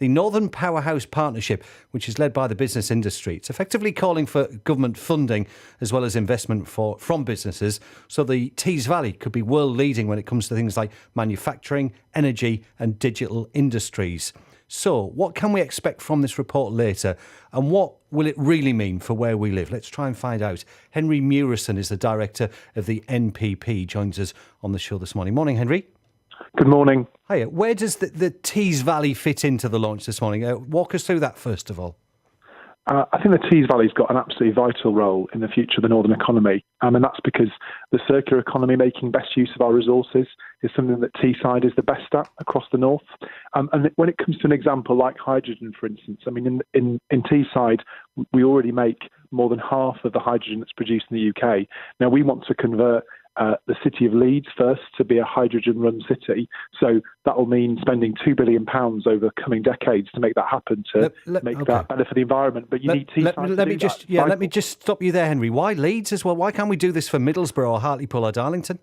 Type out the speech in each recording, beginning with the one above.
the Northern Powerhouse Partnership, which is led by the business industry. It's effectively calling for government funding as well as investment from businesses, so the Tees Valley could be world leading when it comes to things like manufacturing, energy and digital industries. So what can we expect from this report later, and what will it really mean for where we live? Let's try and find out. Henry Murison is the director of the NPP, joins us on the show this morning. Morning, Henry. Good morning. Hiya. Where does the Tees Valley fit into the launch this morning? Walk us through that first of all. I think the Tees Valley's got an absolutely vital role in the future of the northern economy, and that's because the circular economy, making best use of our resources, is something that Teesside is the best at across the north. And when it comes to an example like hydrogen, for instance, I mean, in Teesside, we already make more than half of the hydrogen that's produced in the UK. Now, we want to convert the city of Leeds first to be a hydrogen-run city. So that will mean spending £2 billion over coming decades to make that happen, to make that better for the environment. But you need Teesside let me just stop you there, Henry. Why Leeds as well? Why can't we do this for Middlesbrough or Hartlepool or Darlington?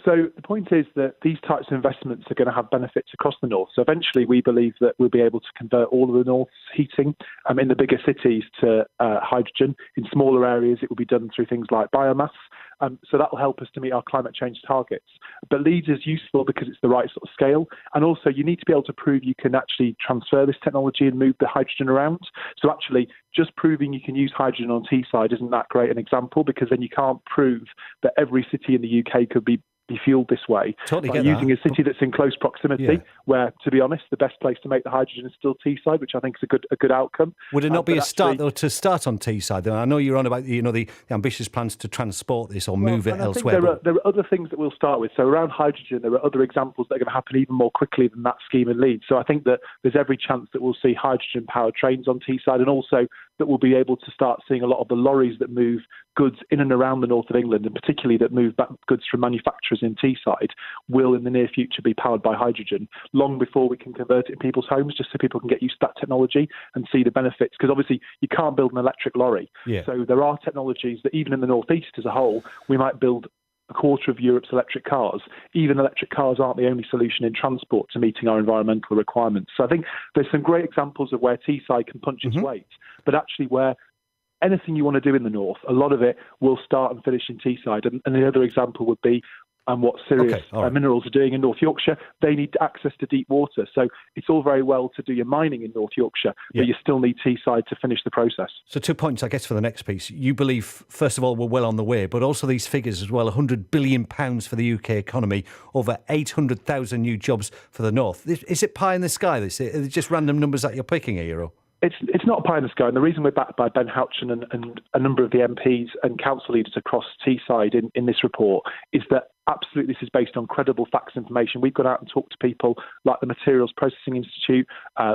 So the point is that these types of investments are going to have benefits across the north. So eventually we believe that we'll be able to convert all of the north's heating in the bigger cities to hydrogen. In smaller areas, it will be done through things like biomass. So that will help us to meet our climate change targets. But Leeds is useful because it's the right sort of scale. And also you need to be able to prove you can actually transfer this technology and move the hydrogen around. So actually just proving you can use hydrogen on Teesside isn't that great an example, because then you can't prove that every city in the UK could be fueled this way. Totally by using a city that's in close proximity, where, to be honest, the best place to make the hydrogen is still Teesside, which I think is a good outcome. Would it not be a start, though, to start on Teesside? Though I know you're on about the ambitious plans to transport this or move it elsewhere. There are other things that we'll start with. So around hydrogen, there are other examples that are going to happen even more quickly than that scheme in Leeds. So I think that there's every chance that we'll see hydrogen-powered trains on Teesside, and also that we'll be able to start seeing a lot of the lorries that move goods in and around the north of England, and particularly that move back goods from manufacturers in Teesside, will in the near future be powered by hydrogen, long before we can convert it in people's homes, just so people can get used to that technology and see the benefits. Because obviously you can't build an electric lorry. So there are technologies that even in the northeast as a whole, we might build a quarter of Europe's electric cars. Even electric cars aren't the only solution in transport to meeting our environmental requirements. So I think there's some great examples of where Teesside can punch its weight, but actually where anything you want to do in the north, a lot of it will start and finish in Teesside. And the other example would be what Sirius Minerals are doing in North Yorkshire. They need access to deep water. So it's all very well to do your mining in North Yorkshire, but you still need Teesside to finish the process. So 2 points, I guess, for the next piece. You believe, first of all, we're well on the way, but also these figures as well, £100 billion for the UK economy, over 800,000 new jobs for the north. Is it pie in the sky, this? Are it just random numbers that you're picking here, or? It's not pie in the sky, and the reason we're backed by Ben Houchen and a number of the MPs and council leaders across Teesside in this report is that absolutely this is based on credible facts and information. We've gone out and talked to people like the Materials Processing Institute,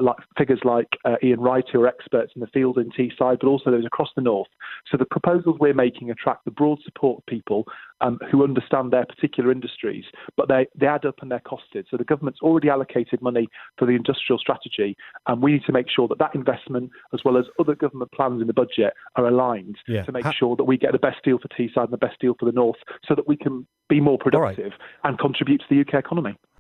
like figures like Ian Wright, who are experts in the field in Teesside, but also those across the north. So the proposals we're making attract the broad support of people who understand their particular industries, but they add up and they're costed. So the government's already allocated money for the industrial strategy, and we need to make sure that that investment, as well as other government plans in the budget, are aligned to make sure that we get the best deal for Teesside and the best deal for the north, so that we can be more productive and contribute to the UK economy.